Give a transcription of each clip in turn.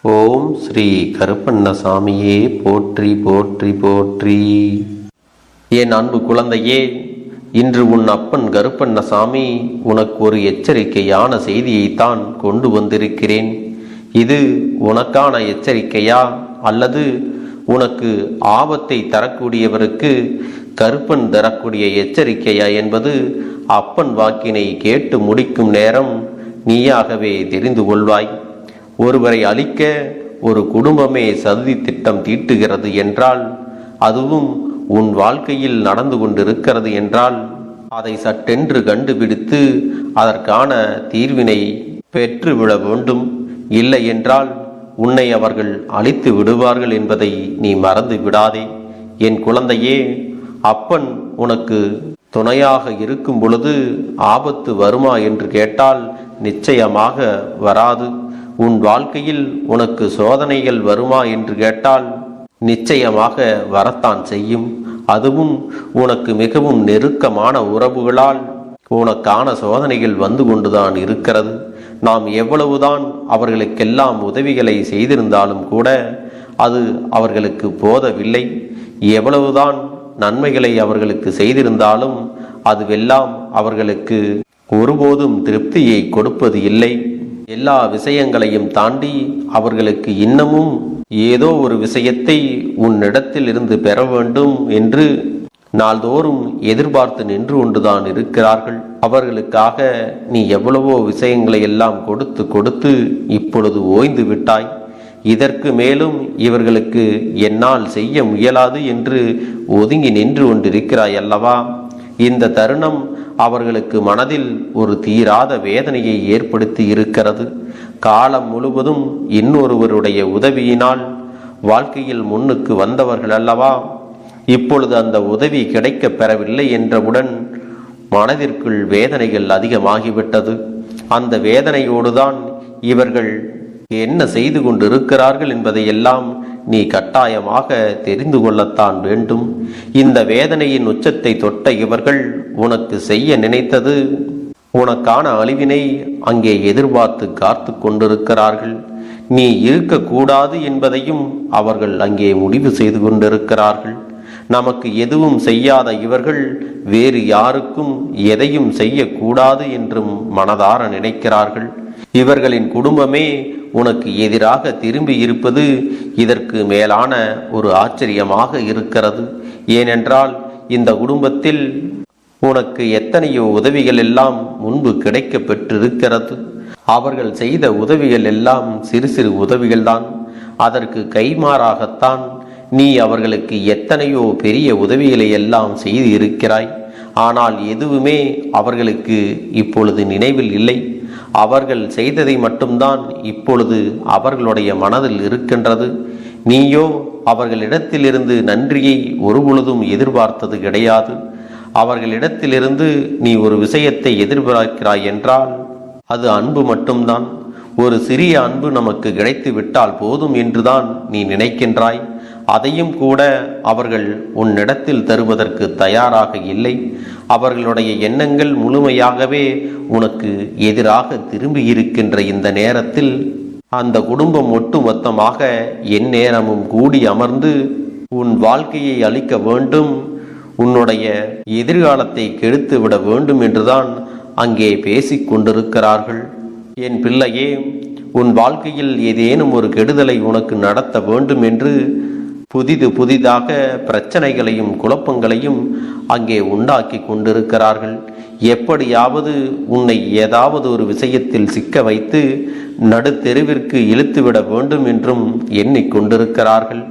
ஓம் ஸ்ரீ கருப்பண்ணசாமியே போற்றி போற்றி போற்றி. என் அன்பு குழந்தையே, இன்று உன் அப்பன் கருப்பண்ணசாமி உனக்கு ஒரு எச்சரிக்கையான செய்தியைத்தான் கொண்டு வந்திருக்கிறேன். இது உனக்கான எச்சரிக்கையா அல்லது உனக்கு ஆபத்தை தரக்கூடியவருக்கு கருப்பன் தரக்கூடிய எச்சரிக்கையா என்பது அப்பன் வாக்கினை கேட்டு முடிக்கும் நேரம் நீயாகவே தெரிந்து கொள்வாய். ஒருவரை அழிக்க ஒரு குடும்பமே சதி திட்டம் தீட்டுகிறது என்றால், அதுவும் உன் வாழ்க்கையில் நடந்து கொண்டிருக்கிறது என்றால், அதை சட்டென்று கண்டுபிடித்து அதற்கான தீர்வினை பெற்றுவிட வேண்டும். இல்லை என்றால் உன்னை அவர்கள் அழித்து விடுவார்கள் என்பதை நீ மறந்து விடாதே. என் குழந்தையே, அப்பன் உனக்கு துணையாக இருக்கும் பொழுது ஆபத்து வருமா என்று கேட்டால் நிச்சயமாக வராது. உன் வாழ்க்கையில் உனக்கு சோதனைகள் வருமா என்று கேட்டால் நிச்சயமாக வரத்தான் செய்யும். அதுவும் உனக்கு மிகவும் நெருக்கமான உறவுகளால் உனக்கான சோதனைகள் வந்து கொண்டுதான் இருக்கிறது. நாம் எவ்வளவுதான் அவர்களுக்கெல்லாம் உதவிகளை செய்திருந்தாலும் கூட அது அவர்களுக்கு போதவில்லை. எவ்வளவுதான் நன்மைகளை அவர்களுக்கு செய்திருந்தாலும் அதுவெல்லாம் அவர்களுக்கு ஒருபோதும் திருப்தியை கொடுப்பது இல்லை. எல்லா விஷயங்களையும் தாண்டி அவர்களுக்கு இன்னமும் ஏதோ ஒரு விஷயத்தை உன்னிடத்தில் இருந்து பெற வேண்டும் என்று நாள்தோறும் எதிர்பார்த்து நின்று கொண்டுதான் இருக்கிறார்கள். அவர்களுக்காக நீ எவ்வளவோ விஷயங்களை எல்லாம் கொடுத்து கொடுத்து இப்பொழுது ஓய்ந்து விட்டாய். இதற்கு மேலும் இவர்களுக்கு என்னால் செய்ய முயலாது என்று ஒதுங்கி நின்று கொண்டிருக்கிறாய் அல்லவா? இந்த தருணம் அவர்களுக்கு மனதில் ஒரு தீராத வேதனையை ஏற்படுத்தி இருக்கிறது. காலம் முழுவதும் இன்னொருவருடைய உதவியினால் வாழ்க்கையில் முன்னுக்கு வந்தவர்கள் அல்லவா? இப்பொழுது அந்த உதவி கிடைக்க பெறவில்லை என்றவுடன் மனதிற்குள் வேதனைகள் அதிகமாகிவிட்டது. அந்த வேதனையோடுதான் இவர்கள் என்ன செய்து கொண்டிருக்கிறார்கள் என்பதையெல்லாம் நீ கட்டாயமாக தெரிந்து கொள்ளத்தான் வேண்டும். இந்த வேதனையின் உச்சத்தை தொட்ட இவர்கள் உனக்கு செய்ய நினைத்தது உனக்கான அழிவினை அங்கே எதிர்பார்த்து காத்து கொண்டிருக்கிறார்கள். நீ இருக்கக்கூடாது என்பதையும் அவர்கள் அங்கே முடிவு செய்து கொண்டிருக்கிறார்கள். நமக்கு எதுவும் செய்யாத இவர்கள் வேறு யாருக்கும் எதையும் செய்யக்கூடாது என்றும் மனதார நினைக்கிறார்கள். இவர்களின் குடும்பமே உனக்கு எதிராக திரும்பி இருப்பது இதற்கு மேலான ஒரு ஆச்சரியமாக இருக்கிறது. ஏனென்றால் இந்த குடும்பத்தில் உனக்கு எத்தனையோ உதவிகள் எல்லாம் முன்பு கிடைக்க பெற்றிருக்கிறது. அவர்கள் செய்த உதவிகள் எல்லாம் சிறு சிறு உதவிகள்தான். அதற்கு கைமாறாகத்தான் நீ அவர்களுக்கு எத்தனையோ பெரிய உதவிகளை எல்லாம் செய்து இருக்கிறாய். ஆனால் எதுவுமே அவர்களுக்கு இப்பொழுது நினைவில் இல்லை. அவர்கள் செய்ததை மட்டும்தான் இப்பொழுது அவர்களுடைய மனதில் இருக்கின்றது. நீயோ அவர்களிடத்திலிருந்து நன்றியை ஒருபொழுதும் எதிர்பார்த்தது கிடையாது. அவர்களிடத்திலிருந்து நீ ஒரு விஷயத்தை எதிர்பார்க்கிறாய் என்றால் அது அன்பு மட்டும்தான். ஒரு சிறிய அன்பு நமக்கு கிடைத்து விட்டால் போதும் என்றுதான் நீ நினைக்கின்றாய். அதையும் கூட அவர்கள் உன்னிடத்தில் தருவதற்கு தயாராக இல்லை. அவர்களுடைய எண்ணங்கள் முழுமையாகவே உனக்கு எதிராக திரும்பி இருக்கின்ற இந்த நேரத்தில் அந்த குடும்பம் ஒட்டுமொத்தமாக எந்நேரமும் கூடி அமர்ந்து உன் வாழ்க்கையை அழிக்க வேண்டும், உன்னுடைய எதிர்காலத்தை கெடுத்து விட வேண்டும் என்றுதான் அங்கே பேசிக் கொண்டிருக்கிறார்கள். என் பிள்ளையே, உன் வாழ்க்கையில் ஏதேனும் ஒரு கெடுதலை உனக்கு நடத்த வேண்டும் என்று புதிதாக பிரச்சனைகளையும் குழப்பங்களையும் அங்கே உண்டாக்கி கொண்டிருக்கிறார்கள். எப்படியாவது உன்னை ஏதாவது ஒரு விஷயத்தில் சிக்க வைத்து நடுத்தெருவிற்கு இழுத்துவிட வேண்டும் என்றும் எண்ணிக்கொண்டிருக்கிறார்கள்.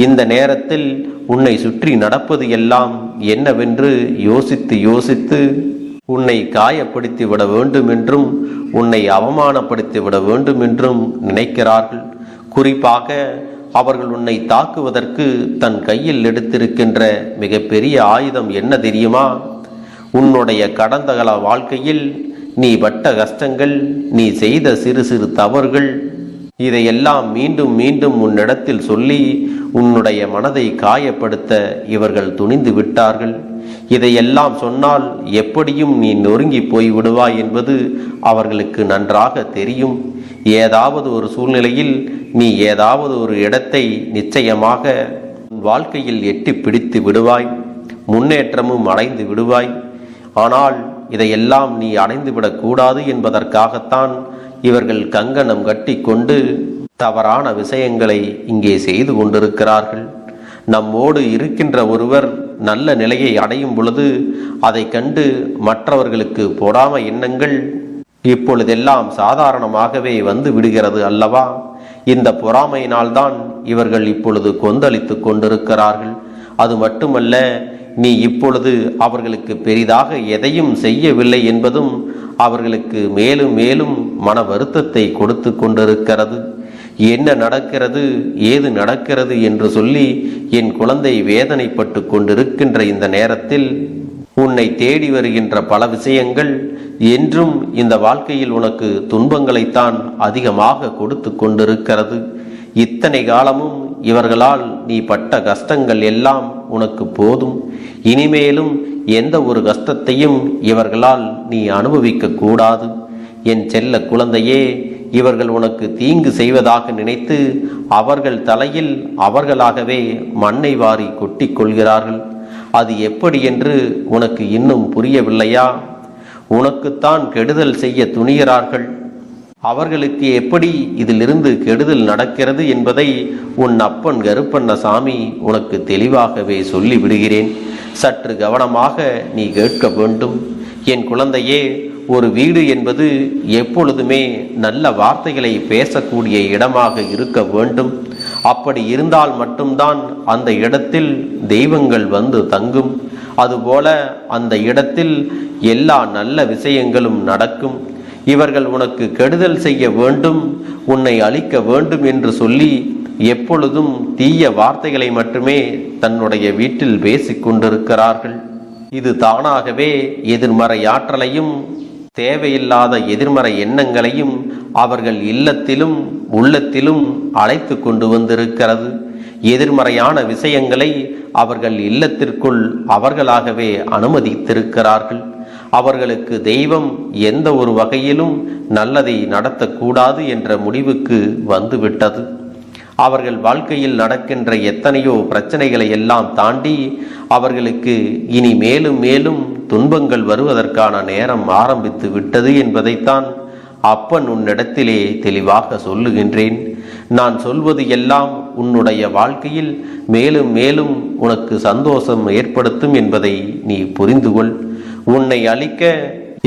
இந்த நேரத்தில் உன்னை சுற்றி நடப்பது எல்லாம் என்னவென்று யோசித்து யோசித்து உன்னை காயப்படுத்தி விட வேண்டும் என்றும் உன்னை அவமானப்படுத்தி விட வேண்டும் என்றும் நினைக்கிறார்கள். குறிப்பாக அவர்கள் உன்னை தாக்குவதற்கு தன் கையில் எடுத்திருக்கின்ற மிகப்பெரிய ஆயுதம் என்ன தெரியுமா? உன்னுடைய கடந்த கால வாழ்க்கையில் நீ பட்ட கஷ்டங்கள், நீ செய்த சிறு சிறு தவறுகள், இதையெல்லாம் மீண்டும் மீண்டும் உன்னிடத்தில் சொல்லி உன்னுடைய மனதை காயப்படுத்த இவர்கள் துணிந்து விட்டார்கள். இதையெல்லாம் சொன்னால் எப்படியும் நீ நொறுங்கி போய் விடுவாய் என்பது அவர்களுக்கு நன்றாக தெரியும். ஏதாவது ஒரு சூழ்நிலையில் நீ ஏதாவது ஒரு இடத்தை நிச்சயமாக உன் வாழ்க்கையில் எட்டி பிடித்து விடுவாய், முன்னேற்றமும் அடைந்து விடுவாய். ஆனால் இதையெல்லாம் நீ அடைந்துவிடக்கூடாது என்பதற்காகத்தான் இவர்கள் கங்கணம் கட்டி கொண்டு தவறான விஷயங்களை இங்கே செய்து கொண்டிருக்கிறார்கள். நம்மோடு இருக்கின்ற ஒருவர் நல்ல நிலையை அடையும் பொழுது அதை கண்டு மற்றவர்களுக்கு பொறாமை எண்ணங்கள் இப்பொழுதெல்லாம் சாதாரணமாகவே வந்து விடுகிறது அல்லவா? இந்த பொறாமையினால்தான் இவர்கள் இப்பொழுது கொந்தளித்து கொண்டிருக்கிறார்கள். அது மட்டுமல்ல, நீ இப்பொழுது அவர்களுக்கு பெரிதாக எதையும் செய்யவில்லை என்பதும் அவர்களுக்கு மேலும் மேலும் மன வருத்தத்தை கொடுத்து கொண்டிருக்கிறது. என்ன நடக்கிறது, ஏது நடக்கிறது என்று சொல்லி என் குழந்தை வேதனைப்பட்டு கொண்டிருக்கின்ற இந்த நேரத்தில் உன்னை தேடி வருகின்ற பல விஷயங்கள் என்றும் இந்த வாழ்க்கையில் உனக்கு துன்பங்களைத்தான் அதிகமாக கொடுத்து கொண்டிருக்கிறது. இத்தனை காலமும் இவர்களால் நீ பட்ட கஷ்டங்கள் எல்லாம் உனக்கு போதும். இனிமேலும் எந்த ஒரு கஷ்டத்தையும் இவர்களால் நீ அனுபவிக்க கூடாது. என் செல்ல குழந்தையே, இவர்கள் உனக்கு தீங்கு செய்வதாக நினைத்து அவர்கள் தலையில் அவர்களாகவே மண்ணை வாரி கொட்டி கொள்கிறார்கள். அது எப்படி என்று உனக்கு இன்னும் புரியவில்லையா? உனக்குத்தான் கெடுதல் செய்ய துணிகிறார்கள். அவர்களுக்கு எப்படி இதிலிருந்து கெடுதல் நடக்கிறது என்பதை உன் அப்பன் கருப்பண்ணசாமி உனக்கு தெளிவாகவே சொல்லிவிடுகிறேன். சற்று கவனமாக நீ கேட்க வேண்டும். என் குழந்தையே, ஒரு வீடு என்பது எப்பொழுதுமே நல்ல வார்த்தைகளை பேசக்கூடிய இடமாக இருக்க வேண்டும். அப்படி இருந்தால் மட்டும்தான் அந்த இடத்தில் தெய்வங்கள் வந்து தங்கும். அதுபோல அந்த இடத்தில் எல்லா நல்ல விஷயங்களும் நடக்கும். இவர்கள் உனக்கு கெடுதல் செய்ய வேண்டும், உன்னை அழிக்க வேண்டும் என்று சொல்லி எப்பொழுதும் தீய வார்த்தைகளை மட்டுமே தன்னுடைய வீட்டில் பேசிக் கொண்டிருக்கிறார்கள். இது தானாகவே எதிர்மறை ஆற்றலையும் தேவையில்லாத எதிர்மறை எண்ணங்களையும் அவர்கள் இல்லத்திலும் உள்ளத்திலும் அழைத்து கொண்டு வந்திருக்கிறது. எதிர்மறையான விஷயங்களை அவர்கள் இல்லத்திற்குள் அவர்களாகவே அனுமதித்திருக்கிறார்கள். அவர்களுக்கு தெய்வம் எந்த ஒரு வகையிலும் நல்லதை நடத்தக்கூடாது என்ற முடிவுக்கு வந்துவிட்டது. அவர்கள் வாழ்க்கையில் நடக்கின்ற எத்தனையோ பிரச்சனைகளை எல்லாம் தாண்டி அவர்களுக்கு இனி மேலும் மேலும் துன்பங்கள் வருவதற்கான நேரம் ஆரம்பித்து விட்டது என்பதைத்தான் அப்பன் உன்னிடத்திலே தெளிவாக சொல்லுகின்றேன். நான் சொல்வது எல்லாம் உன்னுடைய வாழ்க்கையில் மேலும் மேலும் உனக்கு சந்தோஷம் ஏற்படுத்தும் என்பதை நீ புரிந்துகொள். உன்னை அழிக்க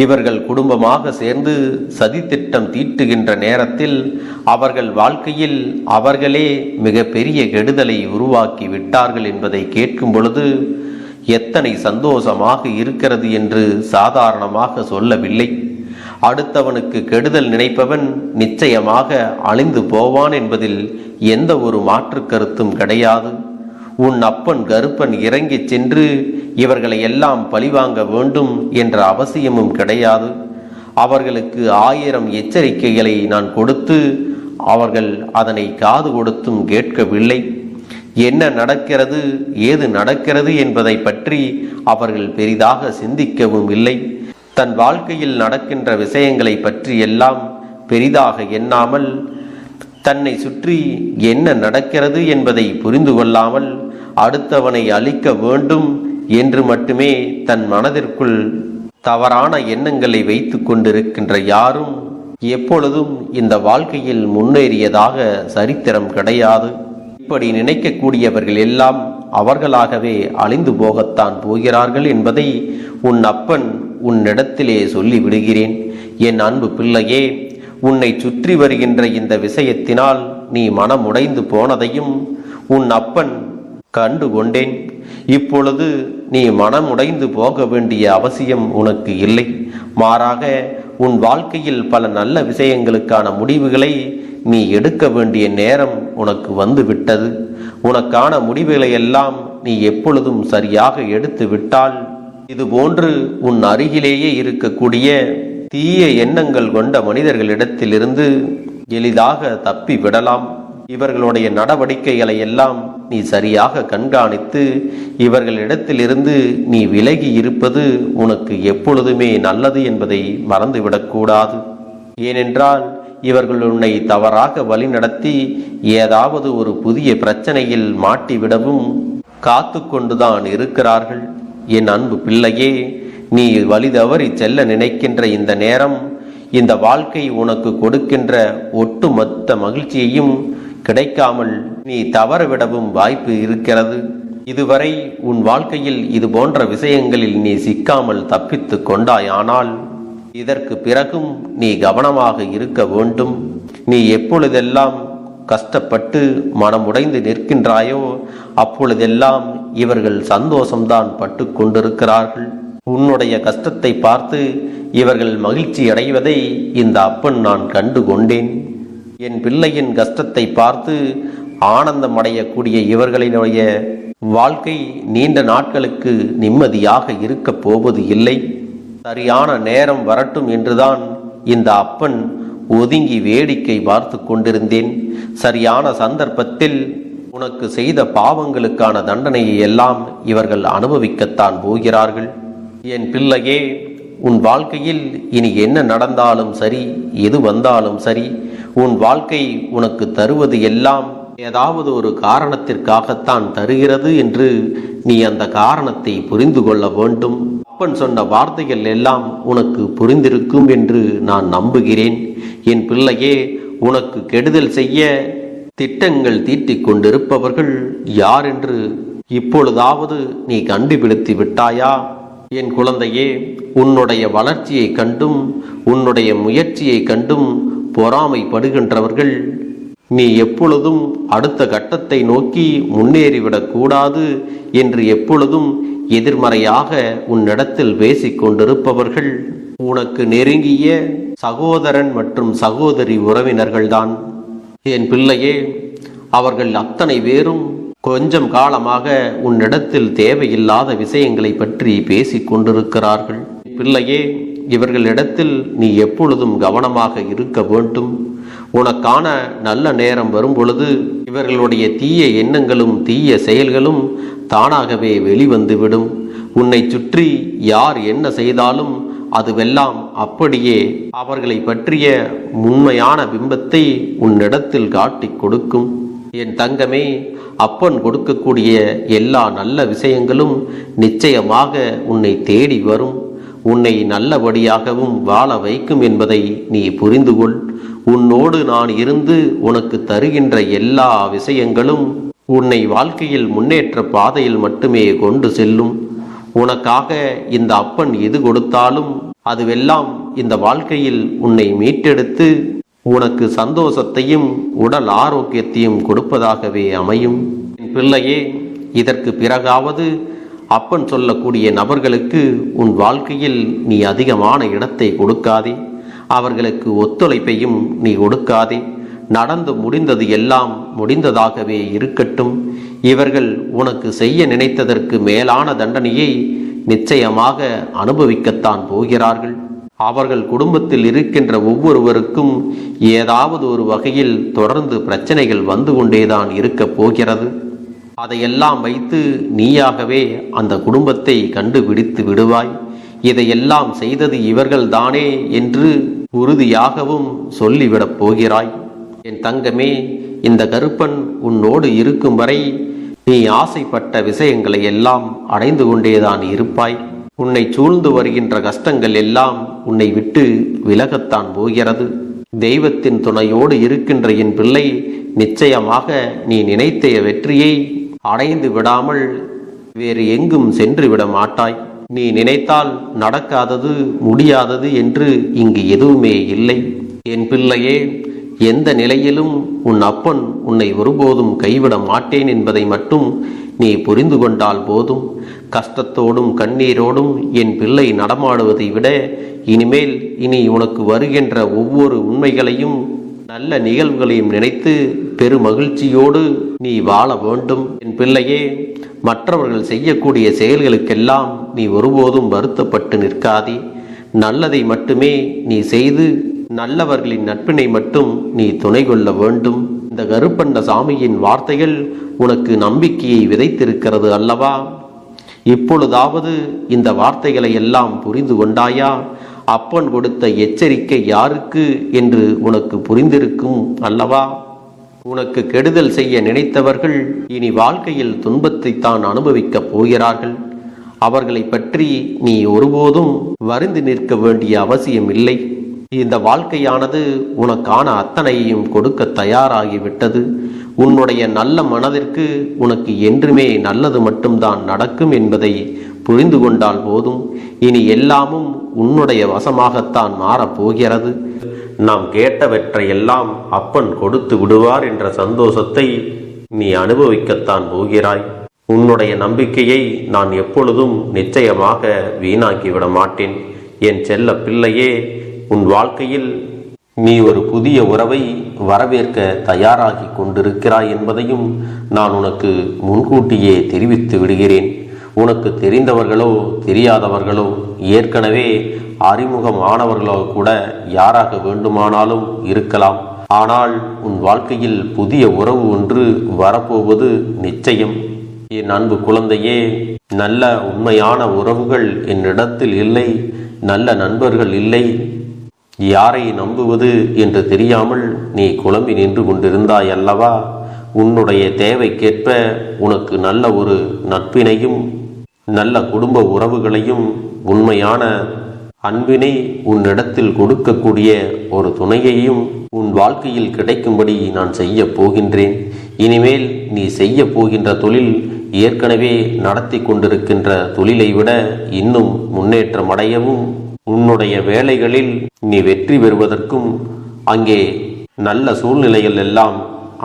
இவர்கள் குடும்பமாக சேர்ந்து சதித்திட்டம் தீட்டுகின்ற நேரத்தில் அவர்கள் வாழ்க்கையில் அவர்களே மிக பெரிய கெடுதலை உருவாக்கி விட்டார்கள் என்பதை கேட்கும் பொழுது எத்தனை சந்தோஷமாக இருக்கிறது என்று சாதாரணமாக சொல்லவில்லை. அடுத்தவனுக்கு கெடுதல் நினைப்பவன் நிச்சயமாக அழிந்து போவான் என்பதில் எந்த ஒரு மாற்று கருத்தும் கிடையாது. உன் அப்பன் கருப்பன் இறங்கிச் சென்று இவர்களை எல்லாம் பழிவாங்க வேண்டும் என்ற அவசியமும் கிடையாது. அவர்களுக்கு 1000 எச்சரிக்கைகளை நான் கொடுத்து அவர்கள் அதனை காது கொடுத்தும் கேட்கவில்லை. என்ன நடக்கிறது, ஏது நடக்கிறது என்பதை பற்றி அவர்கள் பெரிதாக சிந்திக்கவும் இல்லை. தன் வாழ்க்கையில் நடக்கின்ற விஷயங்களை பற்றி எல்லாம் பெரிதாக எண்ணாமல், தன்னை சுற்றி என்ன நடக்கிறது என்பதை புரிந்து கொள்ளாமல் அடுத்தவனை அழிக்க வேண்டும் என்று மட்டுமே தன் மனதிற்குள் தவறான எண்ணங்களை வைத்து கொண்டிருக்கின்ற யாரும் எப்பொழுதும் இந்த வாழ்க்கையில் முன்னேறியதாக சரித்திரம் கிடையாது. இப்படி நினைக்கக்கூடியவர்கள் எல்லாம் அவர்களாகவே அழிந்து போகத்தான் போகிறார்கள் என்பதை உன் அப்பன் உன்னிடத்திலே சொல்லி விடுகிறேன். என் அன்பு பிள்ளையே, உன்னை சுற்றி வருகின்ற இந்த விஷயத்தினால் நீ மனமுடைந்து போனதையும் உன் அப்பன் கண்டு கொண்டேன். இப்பொழுது நீ மனமுடைந்து போக வேண்டிய அவசியம் உனக்கு இல்லை. மாறாக உன் வாழ்க்கையில் பல நல்ல விஷயங்களுக்கான முடிவுகளை நீ எடுக்க வேண்டிய நேரம் உனக்கு வந்து விட்டது. உனக்கான முடிவுகளை எல்லாம் நீ எப்பொழுதும் சரியாக எடுத்து விட்டால் இதுபோன்று உன் அருகிலேயே இருக்கக்கூடிய தீய எண்ணங்கள் கொண்ட மனிதர்களிடத்திலிருந்து எளிதாக தப்பி விடலாம். இவர்களுடைய நடவடிக்கைகளை எல்லாம் நீ சரியாக கண்காணித்து இவர்களிடத்திலிருந்து நீ விலகி இருப்பது உனக்கு எப்பொழுதுமே நல்லது என்பதை மறந்துவிடக்கூடாது. ஏனென்றால் இவர்கள் உன்னை தவறாக வழிநடத்தி ஏதாவது ஒரு புதிய பிரச்சனையில் மாட்டிவிடவும் காத்து கொண்டுதான் இருக்கிறார்கள். என் அன்பு பிள்ளையே, நீ வழி தவறி செல்ல நினைக்கின்ற இந்த நேரம் இந்த வாழ்க்கை உனக்கு கொடுக்கின்ற ஒட்டுமொத்த மகிழ்ச்சியையும் கிடைக்காமல் நீ தவறவிடவும் வாய்ப்பு இருக்கிறது. இதுவரை உன் வாழ்க்கையில் இது போன்ற விஷயங்களில் நீ சிக்காமல் தப்பித்து கொண்டாயானால் இதற்கு பிறகும் நீ கவனமாக இருக்க வேண்டும். நீ எப்பொழுதெல்லாம் கஷ்டப்பட்டு மனமுடைந்து நிற்கின்றாயோ அப்பொழுதெல்லாம் இவர்கள் சந்தோஷம்தான் பட்டு கொண்டிருக்கிறார்கள். உன்னுடைய கஷ்டத்தை பார்த்து இவர்கள் மகிழ்ச்சி அடைவதை இந்த அப்பன் நான் கண்டு கொண்டேன். என் பிள்ளையின் கஷ்டத்தை பார்த்து ஆனந்தம் அடையக்கூடிய இவர்களினுடைய வாழ்க்கை நீண்ட நாட்களுக்கு நிம்மதியாக இருக்க போவது இல்லை. சரியான நேரம் வரட்டும் என்றுதான் இந்த அப்பன் ஒதுங்கி வேடிக்கை பார்த்து கொண்டிருந்தேன். சரியான சந்தர்ப்பத்தில் உனக்கு செய்த பாவங்களுக்கான தண்டனையை எல்லாம் இவர்கள் அனுபவிக்கத்தான் போகிறார்கள். என் பிள்ளையே, உன் வாழ்க்கையில் இனி என்ன நடந்தாலும் சரி, எது வந்தாலும் சரி, உன் வாழ்க்கை உனக்கு தருவது எல்லாம் ஏதாவது ஒரு காரணத்திற்காகத்தான் தருகிறது என்று நீ அந்த காரணத்தை புரிந்து கொள்ள வேண்டும். அப்பன் சொன்ன வார்த்தைகள் எல்லாம் உனக்கு புரிந்திருக்கும் என்று நான் நம்புகிறேன். என் பிள்ளையே, உனக்கு கெடுதல் செய்ய திட்டங்கள் தீட்டிக் கொண்டிருப்பவர்கள் யார் என்று இப்பொழுதாவது நீ கண்டுபிடித்து விட்டாயா? என் குழந்தையே, உன்னுடைய வளர்ச்சியை கண்டும் உன்னுடைய முயற்சியை கண்டும் பொறாமைப்படுகின்றவர்கள் நீ எப்பொழுதும் அடுத்த கட்டத்தை நோக்கி முன்னேறிவிடக் கூடாது என்று எப்பொழுதும் எதிர்மறையாக உன்னிடத்தில் பேசிக் கொண்டிருப்பவர்கள் உனக்கு நெருங்கிய சகோதரன் மற்றும் சகோதரி உறவினர்கள்தான். என் பிள்ளையே, அவர்கள் அத்தனை பேரும் கொஞ்சம் காலமாக உன்னிடத்தில் தேவையில்லாத விஷயங்களை பற்றி பேசிக் கொண்டிருக்கிறார்கள். பிள்ளையே, இவர்களிடத்தில் நீ எப்பொழுதும் கவனமாக இருக்க வேண்டும். உனக்கான நல்ல நேரம் வரும் பொழுது இவர்களுடைய தீய எண்ணங்களும் தீய செயல்களும் தானாகவே வெளிவந்துவிடும். உன்னை சுற்றி யார் என்ன செய்தாலும் அதுவெல்லாம் அப்படியே அவர்களை பற்றிய உண்மையான பிம்பத்தை உன்னிடத்தில் காட்டிக் கொடுக்கும். என் தங்கமே, அப்பன் கொடுக்கக்கூடிய எல்லா நல்ல விஷயங்களும் நிச்சயமாக உன்னை தேடி வரும். உன்னை நல்லபடியாகவும் வாழ வைக்கும் என்பதை நீ புரிந்து கொள். உன்னோடு நான் இருந்து உனக்கு தருகின்ற எல்லா விஷயங்களும் உன்னை வாழ்க்கையில் முன்னேற்ற பாதையில் மட்டுமே கொண்டு செல்லும். உனக்காக இந்த அப்பன் எது கொடுத்தாலும் அதுவெல்லாம் இந்த வாழ்க்கையில் உன்னை மீட்டெடுத்து உனக்கு சந்தோஷத்தையும் உடல் ஆரோக்கியத்தையும் கொடுப்பதாகவே அமையும். என் பிள்ளையே, இதற்கு பிறகாவது அப்பன் சொல்லக்கூடிய நபர்களுக்கு உன் வாழ்க்கையில் நீ அதிகமான இடத்தை கொடுக்காதே. அவர்களுக்கு ஒத்துழைப்பையும் நீ கொடுக்காதே. நடந்து முடிந்தது எல்லாம் முடிந்ததாகவே இருக்கட்டும். இவர்கள் உனக்கு செய்ய நினைத்ததற்கு மேலான தண்டனையை நிச்சயமாக அனுபவிக்கத்தான் போகிறார்கள். அவர்கள் குடும்பத்தில் இருக்கின்ற ஒவ்வொருவருக்கும் ஏதாவது ஒரு வகையில் தொடர்ந்து பிரச்சனைகள் வந்து கொண்டேதான் இருக்க போகிறது. அதையெல்லாம் வைத்து நீயாகவே அந்த குடும்பத்தை கண்டுபிடித்து விடுவாய். இதையெல்லாம் செய்தது இவர்கள்தானே என்று உறுதியாகவும் சொல்லிவிடப் போகிறாய். என் தங்கமே, இந்த கருப்பன் உன்னோடு இருக்கும் வரை நீ ஆசைப்பட்ட விஷயங்களை எல்லாம் அடைந்து கொண்டேதான் இருப்பாய். உன்னை சூழ்ந்து வருகின்ற கஷ்டங்கள் எல்லாம் உன்னை விட்டு விலகத்தான் போகிறது. தெய்வத்தின் துணையோடு இருக்கின்ற என் பிள்ளை, நிச்சயமாக நீ நினைத்த வெற்றியை அடைந்து விடாமல் வேறு எங்கும் சென்று விட மாட்டாய். நீ நினைத்தால் நடக்காதது முடியாதது என்று இங்கு எதுவுமே இல்லை. என் பிள்ளையே, எந்த நிலையிலும் உன் அப்பன் உன்னை ஒருபோதும் கைவிட மாட்டேன் என்பதை மட்டும் நீ புரிந்து கொண்டால் போதும். கஷ்டத்தோடும் கண்ணீரோடும் என் பிள்ளை நடமாடுவதை விட இனிமேல் இனி உனக்கு வருகின்ற ஒவ்வொரு உண்மைகளையும் நல்ல நிகழ்வுகளையும் நினைத்து பெருமகிழ்ச்சியோடு நீ வாழ வேண்டும். என் பிள்ளையே, மற்றவர்கள் செய்யக்கூடிய செயல்களுக்கெல்லாம் நீ ஒருபோதும் வருத்தப்பட்டு நிற்காதே. நல்லதை மட்டுமே நீ செய்து நல்லவர்களின் நட்பினை மட்டும் நீ துணை கொள்ள வேண்டும். இந்த கருப்பண்ண சாமியின் வார்த்தைகள் உனக்கு நம்பிக்கையை விதைத்திருக்கிறது அல்லவா? இப்பொழுதாவது இந்த வார்த்தைகளை எல்லாம் புரிந்து கொண்டாயா? அப்பன் கொடுத்த எச்சரிக்கை யாருக்கு என்று உனக்கு புரிந்திருக்கும் அல்லவா? உனக்கு கெடுதல் செய்ய நினைத்தவர்கள் இனி வாழ்க்கையில் துன்பத்தை தான் அனுபவிக்கப் போகிறார்கள். அவர்களை பற்றி நீ ஒருபோதும் வருந்தி நிற்க வேண்டிய அவசியம் இல்லை. இந்த வாழ்க்கையானது உனக்கான அத்தனையும் கொடுக்க தயாராகிவிட்டது. உன்னுடைய நல்ல மனதிற்கு உனக்கு என்றுமே நல்லது மட்டும்தான் நடக்கும் என்பதை புரிந்து கொண்டால் போதும். இனி எல்லாமும் உன்னுடைய வசமாகத்தான் மாறப்போகிறது. நாம் கேட்டவற்றை எல்லாம் அப்பன் கொடுத்து விடுவார் என்ற சந்தோஷத்தை நீ அனுபவிக்கத்தான் போகிறாய். உன்னுடைய நம்பிக்கையை நான் எப்பொழுதும் நிச்சயமாக வீணாக்கிவிட மாட்டேன். என் செல்ல பிள்ளையே, உன் வாழ்க்கையில் நீ ஒரு புதிய உறவை வரவேற்க தயாராகி கொண்டிருக்கிறாய் என்பதையும் நான் உனக்கு முன்கூட்டியே தெரிவித்து விடுகிறேன். உனக்கு தெரிந்தவர்களோ தெரியாதவர்களோ, ஏற்கனவே அறிமுகமானவர்களோ கூட யாராக வேண்டுமானாலும் இருக்கலாம். ஆனால் உன் வாழ்க்கையில் புதிய உறவு ஒன்று வரப்போவது நிச்சயம். என் அன்பு குழந்தையே, நல்ல உண்மையான உறவுகள் என்னிடத்தில் இல்லை, நல்ல நண்பர்கள் இல்லை. யாரை நம்புவது என்று தெரியாமல் நீ குழம்பி நின்று கொண்டிருந்தாய் அல்லவா? உன்னுடைய தேவைக்கேற்ப உனக்கு நல்ல ஒரு நட்பினையும் நல்ல குடும்ப உறவுகளையும் உண்மையான அன்பினை உன்னிடத்தில் கொடுக்கக்கூடிய ஒரு துணையையும் உன் வாழ்க்கையில் கிடைக்கும்படி நான் செய்ய போகின்றேன். இனிமேல் நீ செய்ய போகின்ற தொழில் ஏற்கனவே நடத்தி கொண்டிருக்கின்ற தொழிலை விட இன்னும் முன்னேற்றம் அடையவும், உன்னுடைய வேலைகளில் நீ வெற்றி பெறுவதற்கும் அங்கே நல்ல சூழ்நிலைகள் எல்லாம்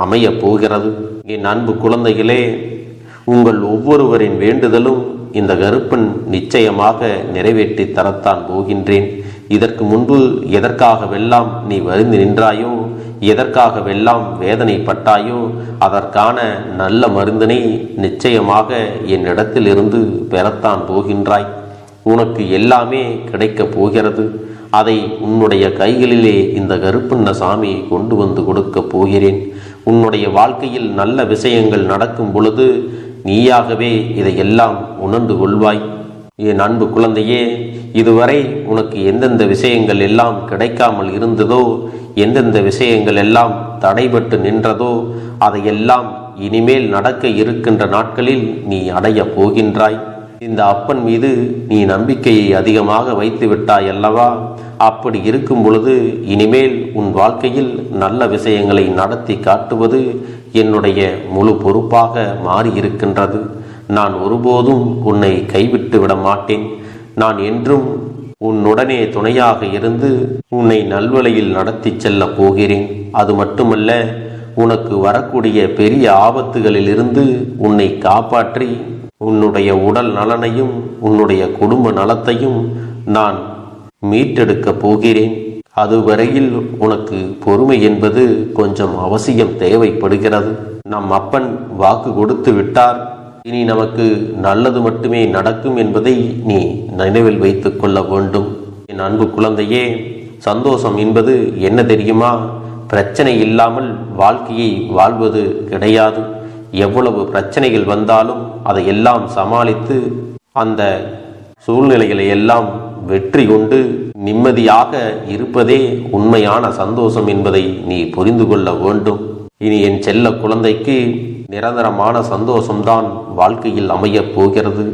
அமைய போகிறது. என் அன்பு குழந்தைகளே, உங்கள் ஒவ்வொருவரின் வேண்டுதலும் இந்த கருப்பன் நிச்சயமாக நிறைவேற்றி தரத்தான் போகின்றேன். இதற்கு முன்பு எதற்காகவெல்லாம் நீ வருந்தி நின்றாயோ, எதற்காகவெல்லாம் வேதனைப்பட்டாயோ, அதற்கான நல்ல மருந்தினை நிச்சயமாக என்னிடத்தில் இருந்து பெறத்தான் போகின்றாய். உனக்கு எல்லாமே கிடைக்கப் போகிறது. அதை உன்னுடைய கைகளிலே இந்த கருப்பண்ண சாமி கொண்டு வந்து கொடுக்க போகிறேன். உன்னுடைய வாழ்க்கையில் நல்ல விஷயங்கள் நடக்கும் பொழுது நீயாகவே இதையெல்லாம் உணர்ந்து கொள்வாய். என் அன்பு குழந்தையே, இதுவரை உனக்கு எந்தெந்த விஷயங்கள் எல்லாம் கிடைக்காமல் இருந்ததோ, எந்தெந்த விஷயங்கள் எல்லாம் தடைபட்டு நின்றதோ, அதையெல்லாம் இனிமேல் நடக்க இருக்கின்ற நாட்களில் நீ அடைய போகின்றாய். இந்த அப்பன் மீது நீ நம்பிக்கையை அதிகமாக வைத்து விட்டாய் அல்லவா? அப்படி இருக்கும் பொழுது இனிமேல் உன் வாழ்க்கையில் நல்ல விஷயங்களை நடத்தி காட்டுவது என்னுடைய முழு பொறுப்பாக மாறியிருக்கின்றது. நான் ஒருபோதும் உன்னை கைவிட்டு விட மாட்டேன். நான் என்றும் உன்னுடனே துணையாக இருந்து உன்னை நல்வழியில் நடத்தி செல்ல போகிறேன். அது மட்டுமல்ல, உனக்கு வரக்கூடிய பெரிய ஆபத்துகளிலிருந்து உன்னை காப்பாற்றி உன்னுடைய உடல் நலனையும் உன்னுடைய குடும்ப நலத்தையும் நான் மீட்டெடுக்க போகிறேன். அதுவரையில் உனக்கு பொறுமை என்பது கொஞ்சம் அவசியம் தேவைப்படுகிறது. நம் அப்பன் வாக்கு கொடுத்து விட்டார். இனி நமக்கு நல்லது மட்டுமே நடக்கும் என்பதை நீ நினைவில் வைத்துக் கொள்ள வேண்டும். என் அன்பு குழந்தையே, சந்தோஷம் என்பது என்ன தெரியுமா? பிரச்சனை இல்லாமல் வாழ்க்கையை வாழ்வது கிடையாது. எவ்வளவு பிரச்சனைகள் வந்தாலும் அதையெல்லாம் சமாளித்து அந்த சூழ்நிலைகளை எல்லாம் வெற்றி கொண்டு நிம்மதியாக இருப்பதே உண்மையான சந்தோஷம் என்பதை நீ புரிந்து கொள்ள வேண்டும். இனி என் செல்ல குழந்தைக்கு நிரந்தரமான சந்தோஷம்தான் வாழ்க்கையில் அமையப் போகிறது.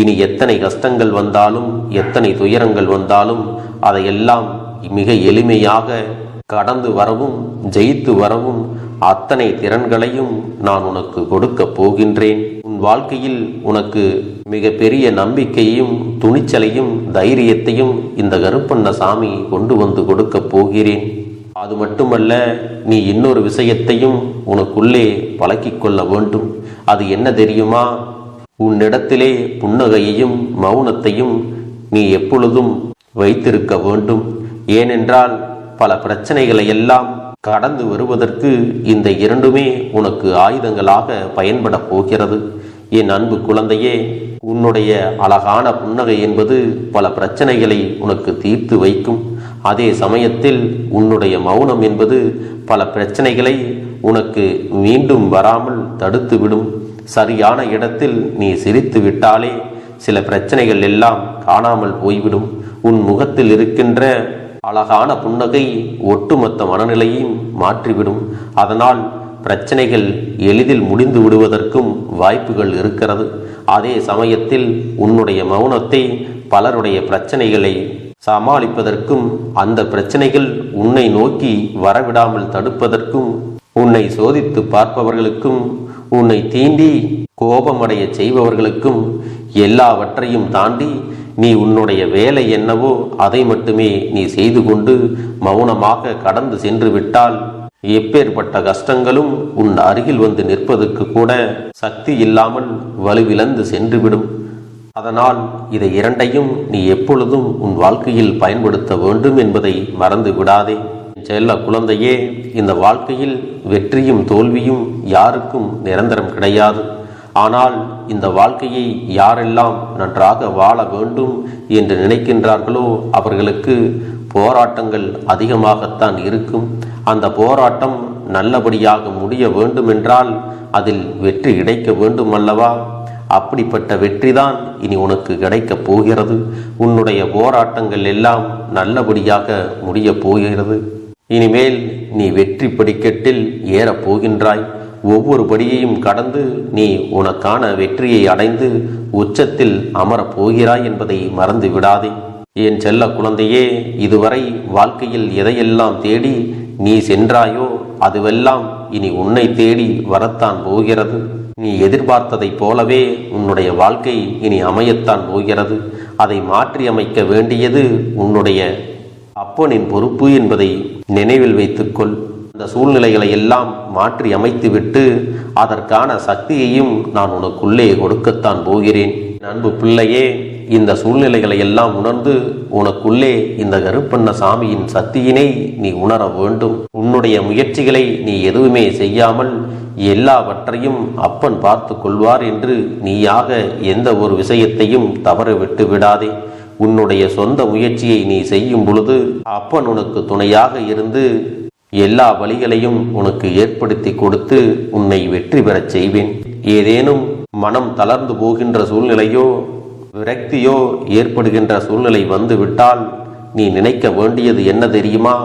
இனி எத்தனை கஷ்டங்கள் வந்தாலும், எத்தனை துயரங்கள் வந்தாலும் அதையெல்லாம் மிக எளிமையாக கடந்து வரவும் ஜெயித்து வரவும் அத்தனை திறன்களையும் நான் உனக்கு கொடுக்க போகின்றேன். உன் வாழ்க்கையில் உனக்கு மிக பெரிய நம்பிக்கையையும் துணிச்சலையும் தைரியத்தையும் இந்த கருப்பண்ண சாமி கொண்டு வந்து கொடுக்க போகிறேன். அது மட்டுமல்ல, நீ இன்னொரு விஷயத்தையும் உனக்குள்ளே பழக்கிக் கொள்ள வேண்டும். அது என்ன தெரியுமா? உன்னிடத்திலே புன்னகையையும் மௌனத்தையும் நீ எப்பொழுதும் வைத்திருக்க வேண்டும். ஏனென்றால் பல பிரச்சனைகளை எல்லாம் கடந்து வருவதற்கு இந்த இரண்டுமே உனக்கு ஆயுதங்களாக பயன்பட போகிறது. என் அன்பு குழந்தையே, உன்னுடைய அழகான புன்னகை என்பது பல பிரச்சனைகளை உனக்கு தீர்த்து வைக்கும். அதே சமயத்தில் உன்னுடைய மௌனம் என்பது பல பிரச்சனைகளை உனக்கு மீண்டும் வராமல் தடுத்துவிடும். சரியான இடத்தில் நீ சிரித்து விட்டாலே சில பிரச்சனைகள் எல்லாம் காணாமல் போய்விடும். உன் முகத்தில் இருக்கின்ற அழகான புன்னகை ஒட்டுமொத்த மனநிலையும் மாற்றிவிடும். அதனால் பிரச்சனைகள் எளிதில் முடிந்து விடுவதற்கும் வாய்ப்புகள் இருக்கிறது. அதே சமயத்தில் உன்னுடைய மௌனத்தை பலருடைய பிரச்சனைகளை சமாளிப்பதற்கும் அந்த பிரச்சனைகள் உன்னை நோக்கி வரவிடாமல் தடுப்பதற்கும் உன்னை சோதித்து பார்ப்பவர்களுக்கும் உன்னை தீண்டி கோபமடைய செய்பவர்களுக்கும் எல்லாவற்றையும் தாண்டி நீ உன்னுடைய வேலை என்னவோ அதை மட்டுமே நீ செய்து கொண்டு மௌனமாக கடந்து சென்று விட்டால் எப்பேற்பட்ட கஷ்டங்களும் உன் அருகில் வந்து நிற்பதற்கு கூட சக்தி இல்லாமல் வலுவிழந்து சென்றுவிடும். அதனால் இதை இரண்டையும் நீ எப்பொழுதும் உன் வாழ்க்கையில் பயன்படுத்த வேண்டும் என்பதை மறந்து விடாதே. செல்ல குழந்தையே, இந்த வாழ்க்கையில் வெற்றியும் தோல்வியும் யாருக்கும் நிரந்தரம் கிடையாது. ஆனால் இந்த வாழ்க்கையை யாரெல்லாம் நன்றாக வாழ வேண்டும் என்று நினைக்கின்றார்களோ அவர்களுக்கு போராட்டங்கள் அதிகமாகத்தான் இருக்கும். அந்த போராட்டம் நல்லபடியாக முடிய வேண்டுமென்றால் அதில் வெற்றி கிடைக்க வேண்டும் அல்லவா? அப்படிப்பட்ட வெற்றிதான் இனி உனக்கு கிடைக்கப் போகிறது. உன்னுடைய போராட்டங்கள் எல்லாம் நல்லபடியாக முடியப் போகிறது. இனிமேல் நீ வெற்றி படிக்கட்டில் ஏறப் போகின்றாய். ஒவ்வொரு படியையும் கடந்து நீ உனக்கான வெற்றியை அடைந்து உச்சத்தில் அமரப் போகிறாய் என்பதை மறந்து விடாதே. என் செல்ல குழந்தையே, இதுவரை வாழ்க்கையில் எதையெல்லாம் தேடி நீ சென்றாயோ அதுவெல்லாம் இனி உன்னை தேடி வரத்தான் போகிறது. நீ எதிர்பார்த்ததைப் போலவே உன்னுடைய வாழ்க்கை இனி அமையத்தான் போகிறது. அதை மாற்றி அமைக்க வேண்டியது உன்னுடைய அப்பனின் பொறுப்பு என்பதை நினைவில் வைத்துக்கொள். அந்த சூழ்நிலைகளை எல்லாம் மாற்றி அமைத்துவிட்டு அதற்கான சக்தியையும் நான் உனக்குள்ளே கொடுக்கத்தான் போகிறேன். அன்பு பிள்ளையே, இந்த சூழ்நிலைகளை எல்லாம் உணர்ந்து உனக்குள்ளே இந்த கருப்பண்ண சாமியின் சக்தியினை நீ உணர வேண்டும். உன்னுடைய முயற்சிகளை நீ எதுவுமே செய்யாமல் எல்லாவற்றையும் அப்பன் பார்த்து கொள்வார் என்று நீயாக எந்த ஒரு விஷயத்தையும் தவற விட்டு விடாதே. உன்னுடைய சொந்த முயற்சியை நீ செய்யும் பொழுது அப்பன் உனக்கு துணையாக இருந்து எல்லா வழிகளையும் உனக்கு ஏற்படுத்தி கொடுத்து உன்னை வெற்றி பெறச் செய்வேன். ஏதேனும் மனம் தளர்ந்து போகின்ற சூழ்நிலையோ விரக்தியோ ஏற்படுகின்ற சூழ்நிலை வந்து விட்டால் நீ நினைக்க வேண்டியது என்ன தெரியுமா?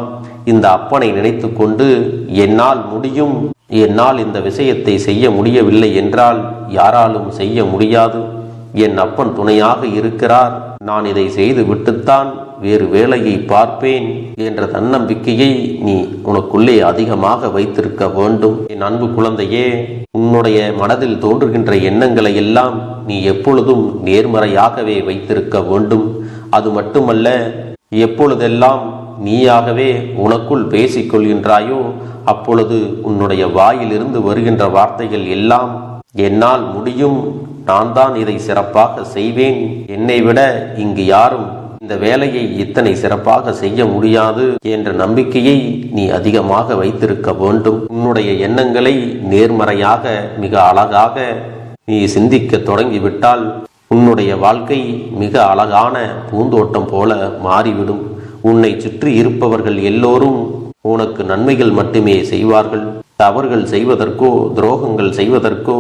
இந்த அப்பனை நினைத்து கொண்டு என்னால் முடியும், என்னால் இந்த விஷயத்தை செய்ய முடியவில்லை என்றால் யாராலும் செய்ய முடியாது, என் அப்பன் துணையாக இருக்கிறார், நான் இதை செய்து விட்டுத்தான் வேறு வேலையை பார்ப்பேன் என்ற தன்னம்பிக்கையை நீ உனக்குள்ளே அதிகமாக வைத்திருக்க வேண்டும். என் அன்பு குழந்தையே, உன்னுடைய மனதில் தோன்றுகின்ற எண்ணங்களை எல்லாம் நீ எப்பொழுதும் நேர்மறையாகவே வைத்திருக்க வேண்டும். அது மட்டுமல்ல, எப்பொழுதெல்லாம் நீயாகவே உனக்குள் பேசிக்கொள்கின்றாயோ அப்பொழுது உன்னுடைய வாயிலிருந்து வருகின்ற வார்த்தைகள் எல்லாம் என்னால் முடியும், நான் தான் இதை சிறப்பாக செய்வேன், என்னை விட இங்கு யாரும் இந்த வேலையை இத்தனை சிறப்பாக செய்ய முடியாது என்ற நம்பிக்கையை நீ அதிகமாக வைத்திருக்க வேண்டும். உன்னுடைய எண்ணங்களை நேர்மறையாக மிக அழகாக நீ சிந்திக்க தொடங்கிவிட்டால் உன்னுடைய வாழ்க்கை மிக அழகான பூந்தோட்டம் போல மாறிவிடும். உன்னை சுற்றி இருப்பவர்கள் எல்லோரும் உனக்கு நன்மைகள் மட்டுமே செய்வார்கள். தவறுகள் செய்வதற்கோ துரோகங்கள் செய்வதற்கோ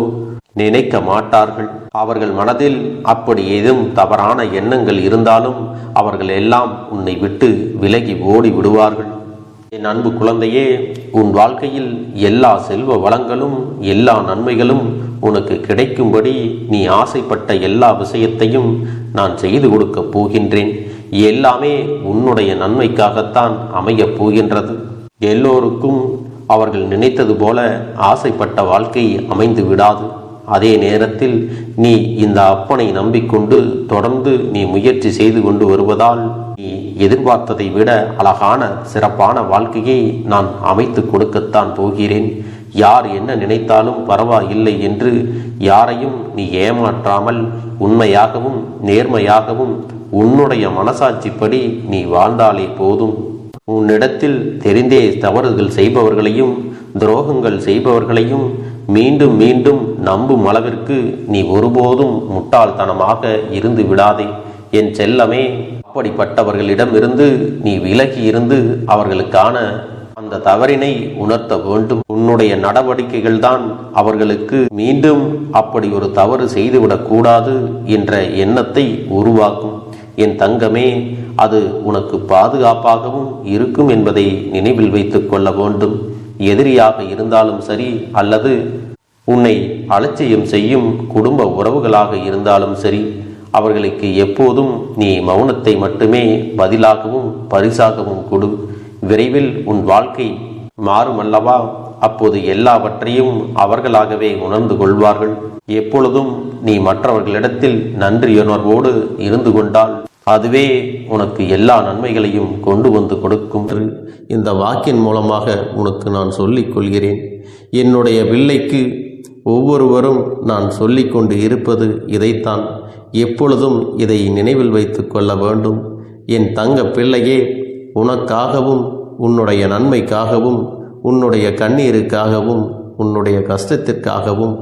நினைக்க மாட்டார்கள். அவர்கள் மனதில் அப்படி ஏதும் தவறான எண்ணங்கள் இருந்தாலும் அவர்கள் எல்லாம் உன்னை விட்டு விலகி ஓடி விடுவார்கள். என் அன்பு குழந்தையே, உன் வாழ்க்கையில் எல்லா செல்வ வளங்களும் எல்லா நன்மைகளும் உனக்கு கிடைக்கும்படி நீ ஆசைப்பட்ட எல்லா விஷயத்தையும் நான் செய்து கொடுக்கப் போகின்றேன். எல்லாமே உன்னுடைய நன்மைக்காகத்தான் அமையப் போகின்றது. எல்லோருக்கும் அவர்கள் நினைத்தது போல ஆசைப்பட்ட வாழ்க்கை அமைந்து விடாது. அதே நேரத்தில் நீ இந்த அப்பனை நம்பிக்கொண்டு தொடர்ந்து நீ முயற்சி செய்து கொண்டு வருவதால் நீ எதிர்பார்த்ததை விட அழகான சிறப்பான வாழ்க்கையை நான் அமைத்து கொடுக்கத்தான் போகிறேன். யார் என்ன நினைத்தாலும் பரவாயில்லை என்று யாரையும் நீ ஏமாற்றாமல் உண்மையாகவும் நேர்மையாகவும் உன்னுடைய மனசாட்சிப்படி நீ வாழ்ந்தாலே போதும். உன்னிடத்தில் தெரிந்தே தவறுகள் செய்பவர்களையும் துரோகங்கள் செய்பவர்களையும் மீண்டும் மீண்டும் நம்பும் அளவிற்கு நீ ஒருபோதும் முட்டாள்தனமாக இருந்து விடாதே. என் செல்லமே, அப்படிப்பட்டவர்களிடமிருந்து நீ விலகி இருந்து அவர்களுக்கான அந்த தவறினை உணர்த்த வேண்டும். உன்னுடைய நடவடிக்கைகள் தான் அவர்களுக்கு மீண்டும் அப்படி ஒரு தவறு செய்துவிடக் கூடாது என்ற எண்ணத்தை உருவாக்கும். என் தங்கமே, அது உனக்கு பாதுகாப்பாகவும் இருக்கும் என்பதை நினைவில் வைத்துக் கொள்ள வேண்டும். எதிரியாக இருந்தாலும் சரி, அல்லது உன்னை அலட்சியம் செய்யும் குடும்ப உறவுகளாக இருந்தாலும் சரி, அவர்களுக்கு எப்போதும் நீ மௌனத்தை மட்டுமே பதிலாகவும் பரிசாகவும் கொடு. விரைவில் உன் வாழ்க்கை மாறுமல்லவா? அப்போது எல்லாவற்றையும் அவர்களாகவே உணர்ந்து கொள்வார்கள். எப்பொழுதும் நீ மற்றவர்களிடத்தில் நன்றியுணர்வோடு இருந்து கொண்டால் அதுவே உனக்கு எல்லா நன்மைகளையும் கொண்டு வந்து கொடுக்கும். இந்த வாக்கின் மூலமாக உனக்கு நான் சொல்லிக் கொள்கிறேன். என்னுடைய பிள்ளைக்கு ஒவ்வொருவரும் நான் சொல்லிக் கொண்டு இருப்பது இதைத்தான். எப்பொழுதும் இதை நினைவில் வைத்து கொள்ள வேண்டும். என் தங்க பிள்ளையே, உனக்காகவும் உன்னுடைய நன்மைக்காகவும் உன்னுடைய கண்ணீருக்காகவும் உன்னுடைய கஷ்டத்திற்காகவும்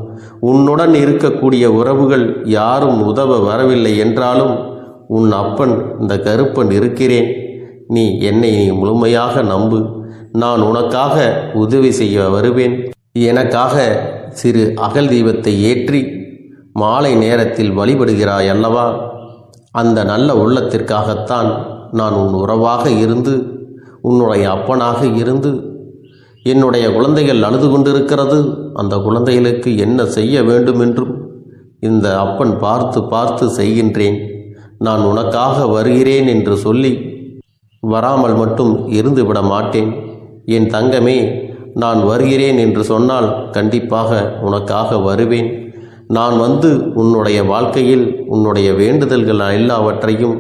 உன்னுடன் இருக்கக்கூடிய உறவுகள் யாரும் உதவ வரவில்லை என்றாலும் உன் அப்பன் இந்த கருப்பன் இருக்கிறேன். நீ என்னை முழுமையாக நம்பு. நான் உனக்காக உதவி செய்ய வருவேன். எனக்காக சிறு அகல் தீபத்தை ஏற்றி மாலை நேரத்தில் வழிபடுகிறாய் அல்லவா? அந்த நல்ல உள்ளத்திற்காகத்தான் நான் உன் உறவாக இருந்து உன்னுடைய அப்பனாக இருந்து என்னுடைய குழந்தைகள் அழுது கொண்டிருக்கிறது, அந்த குழந்தைகளுக்கு என்ன செய்ய வேண்டும் என்றும் இந்த அப்பன் பார்த்து பார்த்து செய்கின்றேன். நான் உனக்காக வருகிறேன் என்று சொல்லி வராமல் மட்டும் இருந்து விட மாட்டேன். என் தங்கமே, நான் வருகிறேன் என்று சொன்னால் கண்டிப்பாக உனக்காக வருவேன். நான் வந்து உன்னுடைய வாழ்க்கையில் உன்னுடைய வேண்டுதல்கள் எல்லாவற்றையும்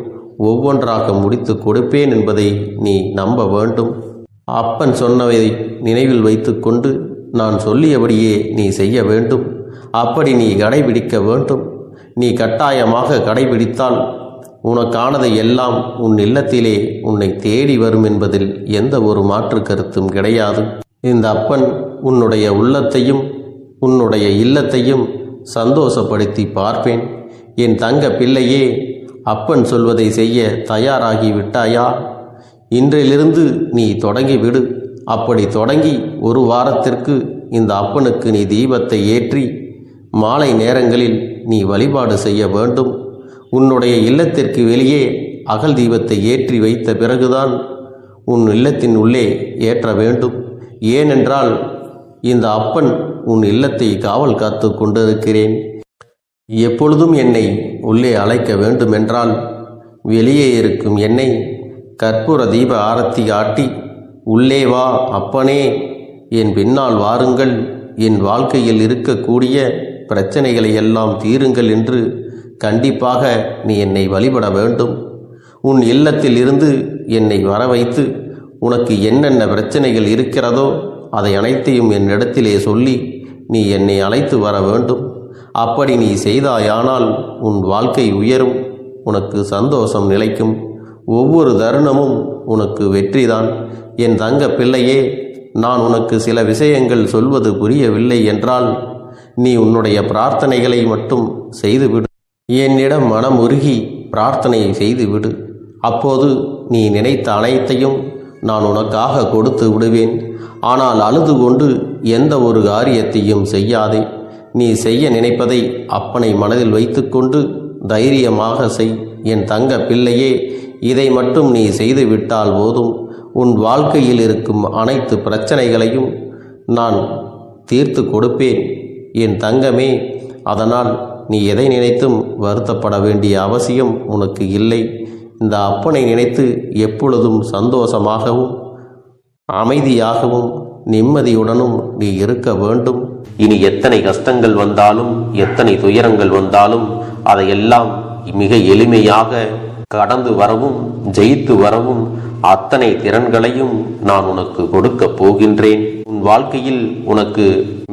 ஒவ்வொன்றாக முடித்து கொடுப்பேன் என்பதை நீ நம்ப வேண்டும். அப்பன் சொன்னவை நினைவில் வைத்து கொண்டு நான் சொல்லியபடியே நீ செய்ய வேண்டும். அப்படி நீ கடைபிடிக்க வேண்டும். நீ கட்டாயமாக கடைபிடித்தால் உனக்கானதை எல்லாம் உன் இல்லத்திலே உன்னை தேடி வரும் என்பதில் எந்த ஒரு மாற்று கருத்தும் கிடையாது. இந்த அப்பன் உன்னுடைய உள்ளத்தையும் உன்னுடைய இல்லத்தையும் சந்தோஷப்படுத்தி பார்ப்பேன். என் தங்க பிள்ளையே, அப்பன் சொல்வதை செய்ய தயாராகி விட்டாயா? இன்றிலிருந்து நீ தொடங்கிவிடு. அப்படி தொடங்கி ஒரு வாரத்திற்கு இந்த அப்பனுக்கு நீ தீபத்தை ஏற்றி மாலை நேரங்களில் நீ வழிபாடு செய்ய வேண்டும். உன்னுடைய இல்லத்திற்கு வெளியே அகல் தீபத்தை ஏற்றி வைத்த பிறகுதான் உன் இல்லத்தின் உள்ளே ஏற்ற வேண்டும். ஏனென்றால் இந்த அப்பன் உன் இல்லத்தை காவல் காத்து கொண்டிருக்கிறேன். எப்பொழுதும் என்னை உள்ளே அழைக்க வேண்டுமென்றால் வெளியே இருக்கும் என்னை கற்பூர தீப ஆரத்தி காட்டி உள்ளே வா அப்பனே, என் பின்னால் வாருங்கள், என் வாழ்க்கையில் இருக்கக்கூடிய பிரச்சனைகளை எல்லாம் தீருங்கள் என்று கண்டிப்பாக நீ என்னை வழிபட வேண்டும். உன் இல்லத்தில் இருந்து என்னை வர வைத்து உனக்கு என்னென்ன பிரச்சனைகள் இருக்கிறதோ அதை அனைத்தையும் என்னிடத்திலே சொல்லி நீ என்னை அழைத்து வர வேண்டும். அப்படி நீ செய்தாயானால் உன் வாழ்க்கை உயரும், உனக்கு சந்தோஷம் நிலைக்கும். ஒவ்வொரு தருணமும் உனக்கு வெற்றிதான். என் தங்க பிள்ளையே, நான் உனக்கு சில விஷயங்கள் சொல்வது புரியவில்லை என்றால் நீ உன்னுடைய பிரார்த்தனைகளை மட்டும் செய்துவிடு. என்னிடம் மனம் உருகி பிரார்த்தனையை செய்துவிடு. அப்போது நீ நினைத்த அனைத்தையும் நான் உனக்காக கொடுத்து விடுவேன். ஆனால் அழுது கொண்டு எந்த ஒரு காரியத்தையும் செய்யாதே. நீ செய்ய நினைப்பதை அப்பனை மனதில் வைத்துக்கொண்டு தைரியமாக செய். என் தங்க பிள்ளையே, இதை மட்டும் நீ செய்துவிட்டால் போதும். உன் வாழ்க்கையில் இருக்கும் அனைத்து பிரச்சனைகளையும் நான் தீர்த்து கொடுப்பேன் என் தங்கமே. அதனால் நீ எதை நினைத்தும் வருத்தப்பட வேண்டிய அவசியம் உனக்கு இல்லை. இந்த அப்பனை நினைத்து எப்பொழுதும் சந்தோஷமாகவும் அமைதியாகவும் நிம்மதியுடனும் நீ இருக்க வேண்டும். இனி எத்தனை கஷ்டங்கள் வந்தாலும் எத்தனை துயரங்கள் வந்தாலும் அதையெல்லாம் மிக எளிமையாக கடந்து வரவும் ஜெயித்து வரவும் அத்தனை திறன்களையும் நான் உனக்கு கொடுக்க போகின்றேன். உன் வாழ்க்கையில் உனக்கு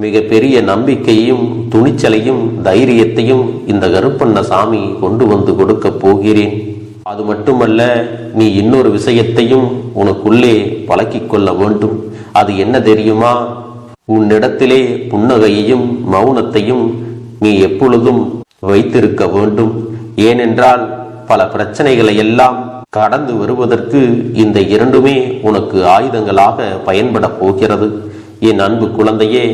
மிக பெரிய நம்பிக்கையையும் துணிச்சலையும் தைரியத்தையும் இந்த கருப்பண்ணசாமி கொண்டு வந்து கொடுக்க போகிறேன். அது மட்டுமல்ல, நீ இன்னொரு விஷயத்தையும் உனக்குள்ளே பழக்கிக் கொள்ள வேண்டும். அது என்ன தெரியுமா? உன்னிடத்திலே புன்னகையையும் மௌனத்தையும் நீ எப்பொழுதும் வைத்திருக்க வேண்டும். ஏனென்றால் பல பிரச்சனைகளை எல்லாம் கடந்து வருவதற்கு இந்த இரண்டுமே உனக்கு ஆயுதங்களாக பயன்பட போகிறது. என் அன்பு குழந்தையே,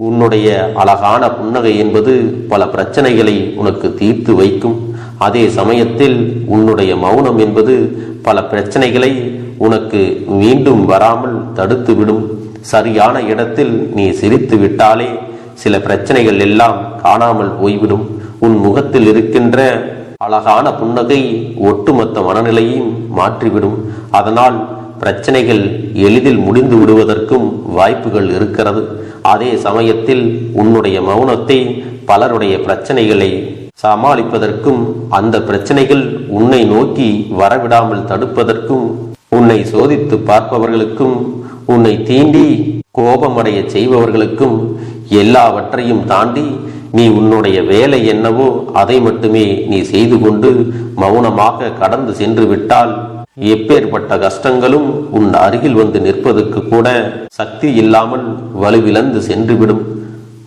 உன்னுடைய அழகான புன்னகை என்பது பல பிரச்சனைகளை உனக்கு தீர்த்து வைக்கும். அதே சமயத்தில் உன்னுடைய மௌனம் என்பது பல பிரச்சனைகளை உனக்கு மீண்டும் வராமல் தடுத்துவிடும். சரியான இடத்தில் நீ சிரித்து விட்டாலே சில பிரச்சனைகள் எல்லாம் காணாமல் போய்விடும். உன் முகத்தில் இருக்கின்ற அழகான புன்னகை ஒட்டுமொத்த மனநிலையும் மாற்றிவிடும். அதனால் பிரச்சனைகள் எளிதில் முடிந்து விடுவதற்கும் வாய்ப்புகள் இருக்கிறது. அதே சமயத்தில் உன்னுடைய மௌனத்தை பலருடைய பிரச்சனைகளை சமாளிப்பதற்கும், அந்த பிரச்சனைகள் உன்னை நோக்கி வரவிடாமல் தடுப்பதற்கும், உன்னை சோதித்து பார்ப்பவர்களுக்கும், உன்னை தீண்டி கோபமடைய செய்பவர்களுக்கும் எல்லாவற்றையும் தாண்டி நீ உன்னுடைய வேலை என்னவோ அதை மட்டுமே நீ செய்து கொண்டு மௌனமாக கடந்து சென்று விட்டால் எப்பேற்பட்ட கஷ்டங்களும் உன் அருகில் வந்து நிற்பதற்கு கூட சக்தி இல்லாமல் வலுவிழந்து சென்றுவிடும்.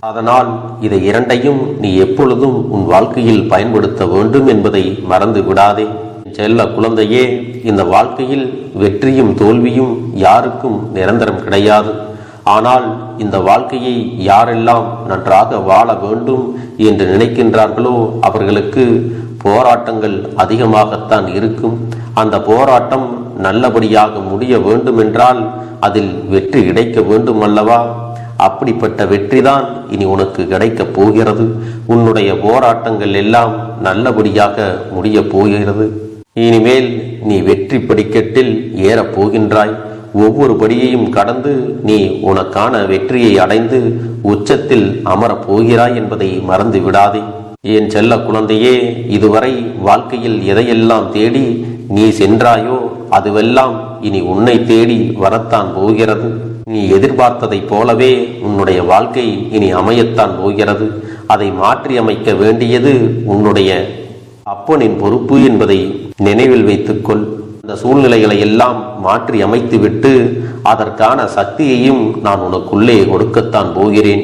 அதனால் இதை இரண்டையும் நீ எப்பொழுதும் உன் வாழ்க்கையில் பயன்படுத்த வேண்டும் என்பதை மறந்து விடாதே. செல்ல குழந்தையே, இந்த வாழ்க்கையில் வெற்றியும் தோல்வியும் யாருக்கும் நிரந்தரம் கிடையாது. ஆனால் இந்த வாழ்க்கையை யாரெல்லாம் நன்றாக வாழ வேண்டும் என்று நினைக்கின்றார்களோ அவர்களுக்கு போராட்டங்கள் அதிகமாகத்தான் இருக்கும். அந்த போராட்டம் நல்லபடியாக முடிய வேண்டுமென்றால் அதில் வெற்றி கிடைக்க வேண்டும் அல்லவா? அப்படிப்பட்ட வெற்றிதான் இனி உனக்கு கிடைக்கப் போகிறது. உன்னுடைய போராட்டங்கள் எல்லாம் நல்லபடியாக முடிய போகிறது. இனிமேல் நீ வெற்றி படிக்கட்டில் ஏறப் போகின்றாய். ஒவ்வொரு படியையும் கடந்து நீ உனக்கான வெற்றியை அடைந்து உச்சத்தில் அமரப் போகிறாய் என்பதை மறந்து விடாதே. என் செல்ல குழந்தையே, இதுவரை வாழ்க்கையில் எதையெல்லாம் தேடி நீ சென்றாயோ அதுவெல்லாம் இனி உன்னை தேடி வரத்தான் போகிறது. நீ எதிர்பார்த்ததைப் போலவே உன்னுடைய வாழ்க்கை இனி அமையத்தான் போகிறது. அதை மாற்றி அமைக்க வேண்டியது உன்னுடைய அப்பனின் பொறுப்பு என்பதை நினைவில் வைத்துக்கொள். அந்த சூழ்நிலைகளை எல்லாம் மாற்றி அமைத்துவிட்டு அதற்கான சக்தியையும் நான் உனக்குள்ளே கொடுக்கத்தான் போகிறேன்.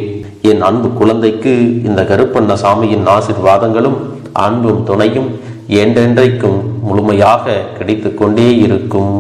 என் அன்பு குழந்தைக்கு இந்த கருப்பண்ணசாமியின் ஆசீர்வாதங்களும் அன்பும் துணையும் என்றென்றைக்கும் முழுமையாக கிடைத்து கொண்டே இருக்கும்.